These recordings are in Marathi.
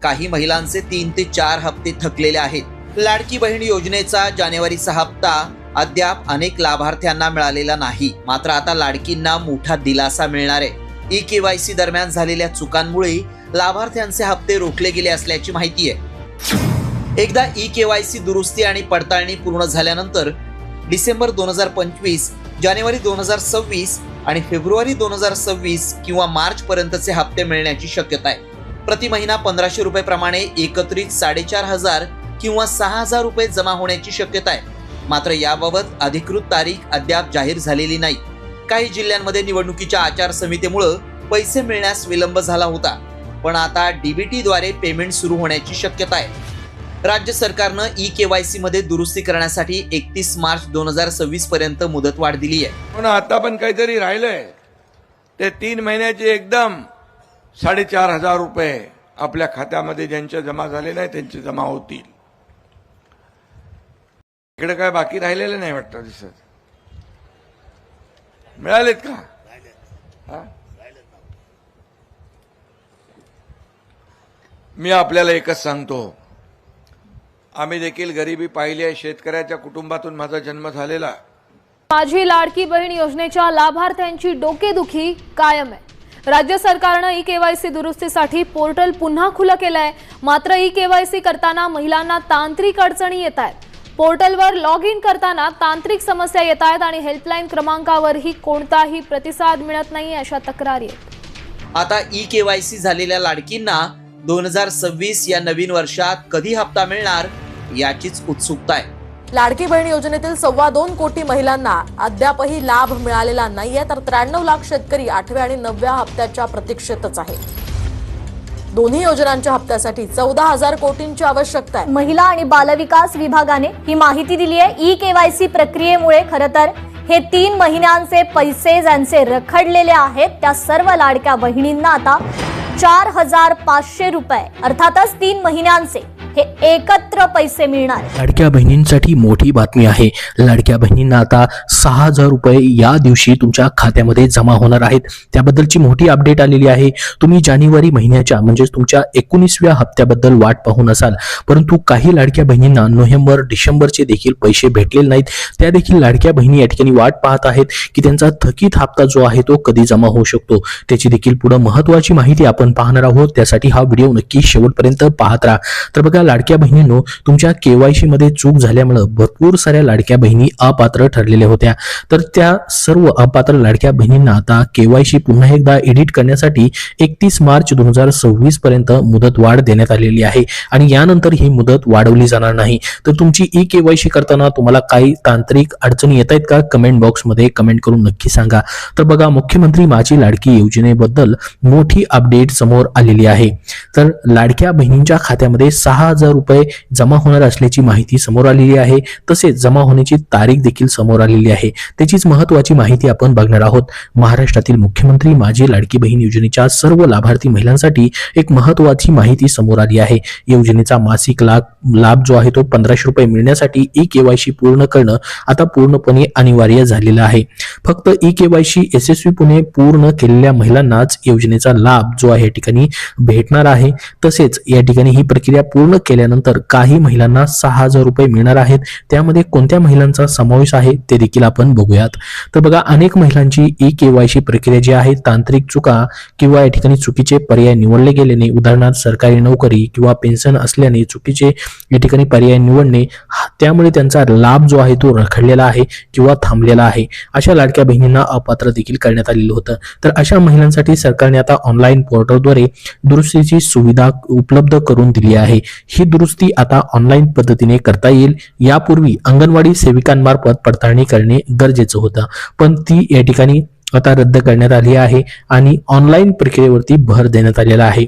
काही महिलांचे 3 ते 4 हप्ते थकलेले आहेत। लाडकी बहीण योजनेचा जानेवारीचा हप्ता अद्याप अनेक लाभार्थ्यांना मिळालेला नाही। मात्र आता लाडकींना मोठा दिलासा मिळणार आहे। ई-केवायसी दरम्यान झालेल्या चुकांमुळे लाभार्थ्यांचे हप्ते रोखले गेले असल्याची माहिती आहे। एकदा ई-केवायसी दुरुस्ती आणि पडताळणी पूर्ण झाल्यानंतर डिसेंबर 2025, जानेवारी 2026 आणि फेब्रुवारी 2026 किंवा मार्च पर्यंतचे हप्ते मिळण्याची शक्यता आहे। प्रति महिना 1500 रुपये प्रमाणे एकत्रित 4500 किंवा 6000 रुपये जमा होण्याची शक्यता आहे। मात्र याबाबत अधिकृत तारीख अद्याप जाहीर झालेली नाही। काही जिल्ह्यांमध्ये निवडणुकीच्या आचारसंहितेमुळे पैसे मिळण्यास विलंब झाला होता, पण आता डीबीटी द्वारे पेमेंट सुरू होण्याची शक्यता आहे। राज्य सरकारनं ई-केवायसी मध्ये दुरुस्ती करण्यासाठी 31 मार्च 2026 पर्यंत मुदतवाढ दिली आहे। पण आता पण काहीतरी राहिलंय, ते 3 महिन्याचे एकदम 4500 रुपये आपल्या खात्यामध्ये ज्यांच्या जमा झाले नाही त्यांचे जमा होतील। इकडे काय बाकी राहिलेलं नाही वाटतं, दिसत मिळालेत का? मी आपल्याला एकच सांगतो, आम्ही देखील गरिबी पाहिली आहे। शेतकऱ्याच्या कुटुंबातून माझा जन्म झालेला। माझी लाडकी बहीण योजनेच्या लाभार्थ्यांची डोकेदुखी कायम आहे। राज्य सरकारनं ई-केवायसी दुरुस्तीसाठी पोर्टल पुन्हा खुलं केलंय। मात्र ई-केवायसी करताना महिलांना तांत्रिक अडचणी येत आहेत। पोर्टलवर लॉग इन करताना तांत्रिक समस्या येत आहेत आणि हेल्पलाईन क्रमांकावरही कोणताही प्रतिसाद मिळत नाही अशा तक्रारी आहेत। आता ई-केवायसी झालेल्या लाडकींना 2026 या नवीन वर्षात कधी हप्ता मिळणार याचीच उत्सुकता आहे। लाडकी बहीण योजनेतील 2.25 कोटी महिलांना अद्यापही लाभ मिळालेला नाहीये, तर 93 लाख शेतकरी 8व्या आणि 9व्या हप्त्याच्या प्रतीक्षेतच आहेत। दोन्ही योजनांच्या हप्त्यासाठी 14,000 कोटींची आवश्यकता आहे। महिला आणि बालविकास विभागाने ही माहिती दिली आहे। ई-केवायसी प्रक्रियेमुळे खरं तर हे 3 महिन्यांचे पैसे ज्यांचे रखडलेले आहेत त्या सर्व लाडक्या बहिणींना आता 4500 रुपये अर्थातच 3 महिन्यांचे हे एकत्र पैसे मिळणार। लाडक्या बहिणींसाठी मोठी बातमी आहे। लाडक्या बहिणींना आता 6000 रुपये या दिवशी तुमच्या खात्यामध्ये जमा होणार आहेत। त्याबद्दलची मोठी अपडेट आलेली आहे। तुम्ही जानेवारी महिन्याच्या म्हणजेच तुमच्या 19व्या हप्त्याबद्दल वाट पाहून असाल, परंतु काही लाडक्या बहिणींना नोव्हेंबर डिसेंबरचे देखील पैसे भेटलेले नाहीत। त्या देखील लाडक्या बहिणी या ठिकाणी वाट पाहत आहेत की त्यांचा थकीत हप्ता जो आहे तो कधी जमा होऊ शकतो। त्याची देखील पुढे महत्त्वाची माहिती आपण पाहणार आहोत। त्यासाठी हा व्हिडिओ नक्की शेवटपर्यंत पाहत राहा। तर बघा, लाडक्या बहिणींनो, तुमच्या केवायसी मध्ये चूक झाल्यामुळे भरपूर साऱ्या लाडक्या बहिणी अपात्र ठरलेल्या होत्या। तर त्या सर्व अपात्र लाडक्या बहिणींना आता केवायसी पुन्हा एकदा एडिट करण्यासाठी 31 मार्च 2026 पर्यंत मुदत वाढ देण्यात आलेली आहे आणि यानंतर ही मुदत वाढवली जाणार नाही। तर तुमची ई-केवायसी करताना तुम्हाला काही तांत्रिक अडचणी येत आहेत का? कमेंट बॉक्स मध्ये कमेंट करून नक्की सांगा। तर बघा, मुख्यमंत्री माझी लाडकी योजनेबद्दल मोठी अपडेट समोर आलेली आहे। तर लाडक्या बहिणींच्या खात्यामध्ये 6000 रुपये जमा होणार असल्याची माहिती समोर आलेली आहे। तसेच जमा होण्याची तारीख देखील समोर आलेली आहे। त्याचीच महत्त्वाची माहिती आपण बघणार आहोत। महाराष्ट्रातील मुख्यमंत्री माझी लाडकी बहीण योजनेच्या सर्व लाभार्थी महिलांसाठी एक महत्त्वाची माहिती समोर आली आहे। योजनेचा मासिक लाभ जो आहे तो 1500 रुपये मिळण्यासाठी ई-केवायसी पूर्ण करणं आता पूर्णपणे अनिवार्य झालेलं आहे। फक्त ई-केवायसी यशस्वीपणे पूर्ण केलेल्या महिलांनाच योजनेचा लाभ जो आहे या ठिकाणी भेटणार आहे। तसेच या ठिकाणी ही प्रक्रिया पूर्ण केल्यानंतर काही महिलांना 6000 रुपये मिळणार आहेत। त्यामध्ये कोणत्या महिलांचा समावेश आहे ते देखील आपण बघूयात। तर बघा, अनेक महिलांची ई-केवायसी प्रक्रिया जी आहे तांत्रिक चुका किंवा या ठिकाणी चुकीचे पर्याय निवडले गेल्याने, उदाहरणार्थ सरकारी नोकरी किंवा पेन्शन असल्याने चुकीचे या ठिकाणी पर्याय निवडणे, त्यामुळे त्यांचा लाभ जो आहे तो रखडलेला आहे किंवा थांबलेला आहे। अशा लाडक्या बहिणींना अपात्र देखील करण्यात आलेलं होतं। तर अशा महिलांसाठी सरकारने आता ऑनलाईन पोर्टलद्वारे दुरुस्तीची सुविधा उपलब्ध करून दिली आहे। ही दुरुस्ती आता ऑनलाईन पद्धतीने करता येईल। यापूर्वी अंगणवाडी सेविकांमार्फत पडताळणी करणे गरजेचं होतं, पण ती या ठिकाणी आता रद्द करण्यात आली आहे आणि ऑनलाईन प्रक्रियेवरती भर देण्यात आलेला आहे।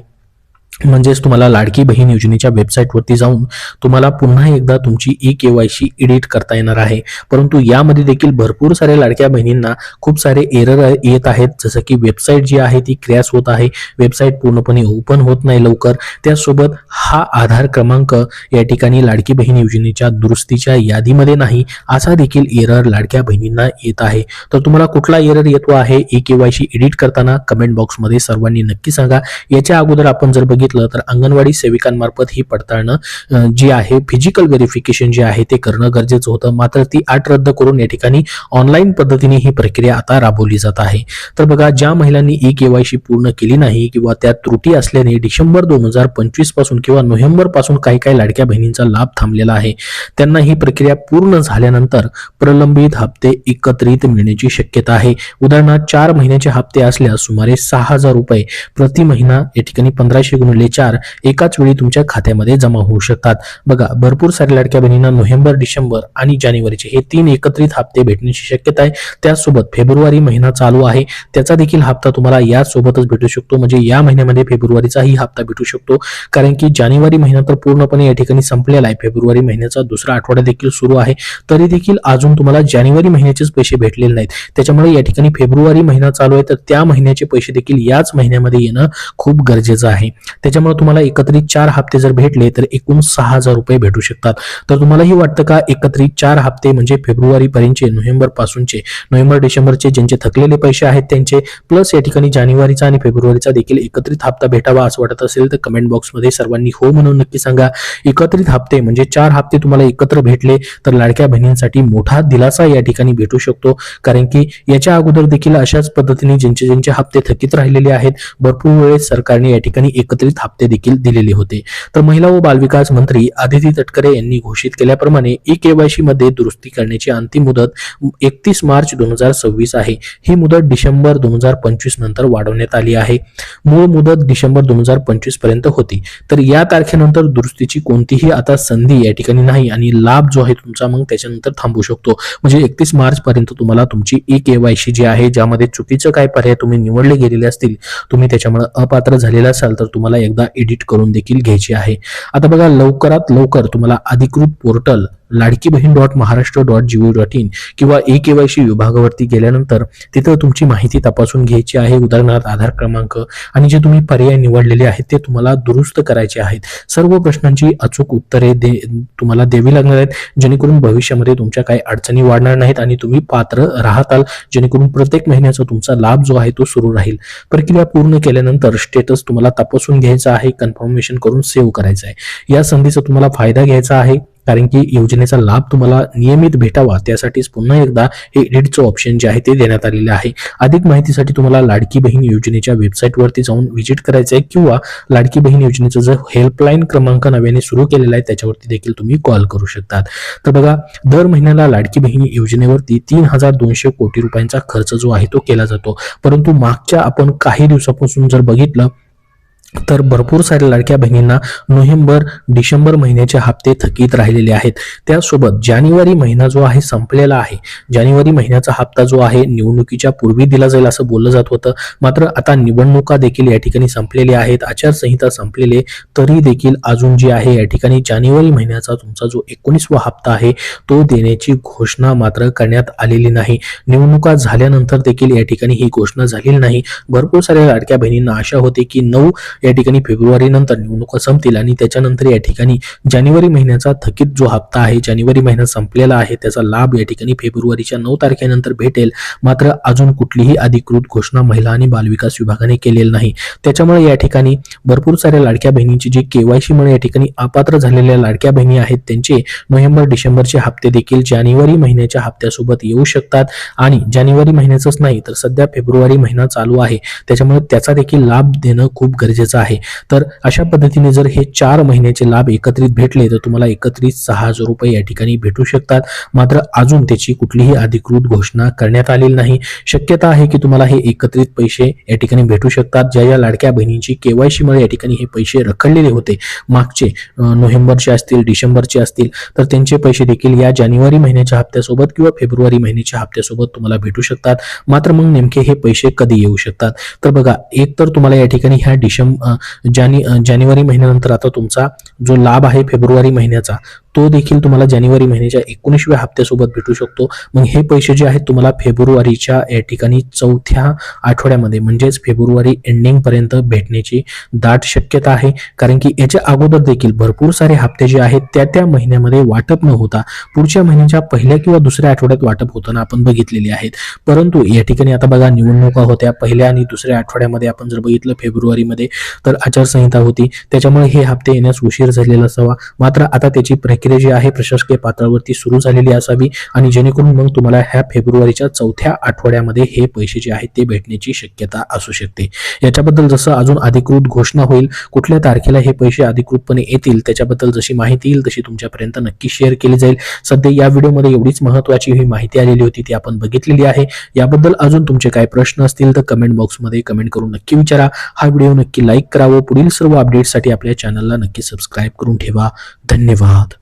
म्हणजेच तुम्हाला लाडकी बहीण योजनेच्या वेबसाईटवरती जाऊन तुम्हाला पुन्हा एकदा तुमची ई-केवायसी एडिट करता येणार आहे। परंतु यामध्ये देखील भरपूर साऱ्या लाडक्या बहिणींना खूप सारे एरर येत आहेत, जसं की वेबसाईट जी आहे ती क्रॅश होत आहे, वेबसाईट पूर्णपणे ओपन होत नाही लवकर। त्यासोबत हा आधार क्रमांक या ठिकाणी लाडकी बहीण योजनेच्या दुरुस्तीच्या यादीमध्ये नाही असा देखील एरर लाडक्या बहिणींना येत आहे। तर तुम्हाला कुठला एरर येतो आहे ई-केवायसी एडिट करताना कमेंट बॉक्समध्ये सर्वांनी नक्की सांगा। याच्या अगोदर आपण जर बघितलं बघितलं तर अंगणवाडी सेविकांमार्फत ही पडताळणं जी आहे फिजिकल व्हेरिफिकेशन जे आहे ते करणं गरजेचं होतं. मात्र ती अट रद्द करून या ठिकाणी ऑनलाईन पद्धतीने ही प्रक्रिया आता राबवली जात आहे. तर बघा, ज्या महिलांनी ई-केवायसी पूर्ण केली नाही किंवा त्यात त्रुटी असल्याने डिसेंबर 2025 पासून किंवा नोव्हेंबर पासून काही लाडक्या बहिणींचा लाभ थांबलेला आहे, त्यांना ही प्रक्रिया पूर्ण झाल्यानंतर प्रलंबित हप्ते एकत्रित मिळण्याची शक्यता आहे. उदाहरणार्थ 4 महिन्याचे हप्ते असल्यास सुमारे 6,000 रुपये प्रति महिना या ठिकाणी 1500 गुणिले 4 एकाच वेळी तुमच्या खात्यामध्ये जमा होऊ शकतात. बघा, भरपूर साऱ्या लाडक्या बहिणींना नोव्हेंबर, डिसेंबर आणि जानेवारीचे हे 3 एकत्रित हप्ते भेटण्याची शक्यता आहे. त्याचसोबत फेब्रुवारी महिना चालू आहे, त्याचा देखील हप्ता तुम्हाला यासोबतच भेटू शकतो. म्हणजे या महिन्यामध्ये फेब्रुवारीचाही हप्ता भेटू शकतो, कारण की जानेवारी महिना तर पूर्णपणे या ठिकाणी संपलेला आहे. फेब्रुवारी महिन्याचा दुसरा आठवडा देखील सुरू आहे, तरी देखील अजून तुम्हाला जानेवारी महिन्याचेच पैसे भेटलेले नाहीत. त्याच्यामुळे या ठिकाणी फेब्रुवारी महिना चालू आहे, तर त्या महिन्याचे पैसे देखील याच महिन्यामध्ये येणं खूप गरजेचं आहे. त्याच्यामुळे तुम्हाला एकत्रित 4 हप्ते जर भेटले तर एकूण 6,000 रुपये भेटू शकतात. तर तुम्हालाही वाटतं का एकत्रित 4 हप्ते म्हणजे फेब्रुवारी पर्यंतचे, नोव्हेंबर पासूनचे, नोव्हेंबर डिसेंबरचे ज्यांचे थकलेले पैसे आहेत त्यांचे, प्लस या ठिकाणी जानेवारीचा आणि फेब्रुवारीचा देखील एकत्रित हप्ता भेटावा असं वाटत असेल तर कमेंट बॉक्समध्ये सर्वांनी हो म्हणून नक्की सांगा. एकत्रित हप्ते म्हणजे 4 हप्ते तुम्हाला एकत्र भेटले तर लाडक्या बहिणींसाठी मोठा दिलासा या ठिकाणी भेटू शकतो, कारण की याच्या अगोदर देखील अशाच पद्धतीने ज्यांचे हप्ते थकीत राहिलेले आहेत भरपूर वेळेस सरकारने या ठिकाणी एकत्रित हप्ते देखील दिलेले होते. तर महिला व बालविकास मंत्री आदिती तटकरे यांनी घोषित केल्याप्रमाणे ई-केवायसी मध्ये दुरुस्ती करण्याची अंतिम मुदत 31 मार्च 2026 आहे. ही मुदत डिसेंबर 2025 नंतर वाढवण्यात आली आहे. मूळ मुदत डिसेंबर 2025 पर्यंत होती. तर या तारखेनंतर दुरुस्तीची कोणतीही आता संधी या ठिकाणी नाही आणि लाभ जो आहे तुमचा मग त्याच्यानंतर थांबू शकतो. म्हणजे 31 मार्च पर्यंत तुम्हाला तुमची ई-केवायसी जी आहे, ज्यामध्ये चुकीचं काय पर्याय तुम्ही निवडले गेलेले असतील, तुम्ही त्याच्यामुळे अपात्र झालेला असाल तर तुम्हाला एकदा एडिट करून देखील घ्यायची आहे. आता बघा, लवकरात लवकर तुम्हाला अधिकृत पोर्टल ladkibhin.maharashtra.gov.in किंवा ई-केवायसी विभागावरती गेल्यानंतर तिथं तुमची माहिती तपासून घ्यायची आहे. उदाहरणार्थ आधार क्रमांक आणि जे तुम्ही पर्याय निवडलेले आहेत ते तुम्हाला दुरुस्त करायचे आहेत. सर्व प्रश्नांची अचूक उत्तरे तुम्हाला द्यावी लागणार आहेत, जेणेकरून भविष्यामध्ये तुमच्या काही अडचणी वाढणार नाहीत आणि तुम्ही पात्र राहताल, जेणेकरून प्रत्येक महिन्याचा तुमचा लाभ जो आहे तो सुरू राहील. प्रक्रिया पूर्ण केल्यानंतर स्टेटस तुम्हाला तपासून घ्यायचा आहे, कन्फर्मेशन करून सेव्ह करायचं आहे. या संधीचा तुम्हाला फायदा घ्यायचा आहे, कारण की योजनेचा लाभ तुम्हाला नियमित भेटावा त्यासाठीच पुन्हा एकदा हे एडिटचं ऑप्शन जे आहे ते देण्यात आलेले आहे. अधिक माहितीसाठी तुम्हाला लाडकी बहीण योजनेच्या वेबसाईटवरती जाऊन व्हिजिट करायचं आहे किंवा लाडकी बहीण योजनेचा जो हेल्पलाईन क्रमांक नव्याने सुरू केलेला आहे त्याच्यावरती देखील तुम्ही कॉल करू शकतात. तर बघा, दर महिन्याला लाडकी बहीण योजनेवरती 3,200 कोटी रुपयांचा खर्च जो आहे तो केला जातो. परंतु मागच्या आपण काही दिवसापासून जर बघितलं तर भरपूर साऱ्या लाडक्या बहिणींना नोव्हेंबर, डिसेंबर महिन्याचे हप्ते थकीत राहिलेले आहेत. त्यासोबत जानेवारी महिना जो आहे संपलेला आहे. जानेवारी महिन्याचा हप्ता जो आहे निवडणुकीच्या पूर्वी दिला जाईल असं बोललं जात होतं, मात्र आता निवडणुका देखील या ठिकाणी संपलेल्या आहेत, आचारसंहिता संपलेले, तरी देखील अजून जी आहे या ठिकाणी जानेवारी महिन्याचा तुमचा जो 19वा हप्ता आहे तो देण्याची घोषणा मात्र करण्यात आलेली नाही. निवडणुका झाल्यानंतर देखील या ठिकाणी ही घोषणा झालेली नाही. भरपूर साऱ्या लाडक्या बहिणींना आशा होती की 9 या ठिकाणी फेब्रुवारी नंतर निवडणुका संपतील आणि त्याच्यानंतर या ठिकाणी जानेवारी महिन्याचा थकीत जो हप्ता आहे, जानेवारी महिना संपलेला आहे, त्याचा लाभ या ठिकाणी फेब्रुवारीच्या 9 तारखेनंतर भेटेल. मात्र अजून कुठलीही अधिकृत घोषणा महिला आणि बालविकास विभागाने केलेली नाही. त्याच्यामुळे या ठिकाणी भरपूर साऱ्या लाडक्या बहिणींची जी केवायसी मुळे या ठिकाणी अपात्र झालेल्या लाडक्या बहिणी आहेत त्यांचे नोव्हेंबर, डिसेंबरचे हप्ते देखील जानेवारी महिन्याच्या हप्त्यासोबत येऊ शकतात. आणि जानेवारी महिन्याचंच नाही तर सध्या फेब्रुवारी महिना चालू आहे, त्याच्यामुळे त्याचा देखील लाभ देणं खूप गरजेचं आहे. तर अशा पद्धतीने जर हे 4 महिन्याचे लाभ एकत्रित भेटले तर तुम्हाला एकत्रित 6,000 रुपये या ठिकाणी भेटू शकतात. मात्र अजून त्याची कुठलीही अधिकृत घोषणा करण्यात आलेली नाही. शक्यता आहे की तुम्हाला हे एकत्रित पैसे या ठिकाणी भेटू शकतात. ज्या लाडक्या बहिणींची केवायसी मुळे या ठिकाणी हे पैसे रखडलेले होते, मागचे नोव्हेंबरचे असतील, डिसेंबरचे असतील, तर त्यांचे पैसे देखील या जानेवारी महिन्याच्या हप्त्यासोबत किंवा फेब्रुवारी महिन्याच्या हप्त्यासोबत तुम्हाला भेटू शकतात. मात्र मग नेमके हे पैसे कधी येऊ शकतात? तर बघा, एक तर तुम्हाला या ठिकाणी ह्या जानेवारी महिन्यानंतर आता तुमचा जो लाभ आहे फेब्रुवारी महिन्याचा तो देखील तुम्हाला जानेवारी महिन्याच्या 19व्या हप्त्यासोबत भेटू शकतो. मग हे पैसे जे आहेत तुम्हाला फेब्रुवारीच्या या ठिकाणी 4थ्या आठवड्यामध्ये म्हणजेच फेब्रुवारी एंडिंग पर्यंत भेटण्याची दाट शक्यता आहे. कारण की याच्या अगोदर देखील भरपूर सारे हप्ते जे आहेत त्या महिन्यामध्ये वाटप न होता पुढच्या महिन्याच्या पहिल्या किंवा दुसऱ्या आठवड्यात वाटप होताना आपण बघितलेले आहेत. परंतु या ठिकाणी आता बघा निवडणुका होत्या पहिल्या आणि दुसऱ्या आठवड्यामध्ये. आपण जर बघितलं फेब्रुवारीमध्ये तर आचारसंहिता होती, त्याच्यामुळे हे हप्ते येण्यास उशीर झालेला असावा. मात्र आता त्याची प्रक्रिया जी आहे प्रशासकीय पातळीवरती सुरू झालेली असावी आणि जेणेकरून मग तुम्हाला ह्या फेब्रुवारीच्या 4थ्या आठवड्यामध्ये हे पैसे जे आहेत ते भेटण्याची शक्यता असू शकते. याच्याबद्दल जसं अजून अधिकृत घोषणा होईल, कुठल्या तारखेला हे पैसे अधिकृतपणे येतील, त्याच्याबद्दल जशी माहिती येईल तशी तुमच्यापर्यंत नक्की शेअर केली जाईल. सध्या या व्हिडिओमध्ये एवढीच महत्त्वाची ही माहिती आलेली होती, ती आपण बघितलेली आहे. याबद्दल अजून तुमचे काय प्रश्न असतील तर कमेंट बॉक्समध्ये कमेंट करून नक्की विचारा. हा व्हिडिओ नक्की लाईक करावा. पुढील सर्व अपडेट्ससाठी आपल्या चॅनलला नक्की सबस्क्राईब करून ठेवा. धन्यवाद.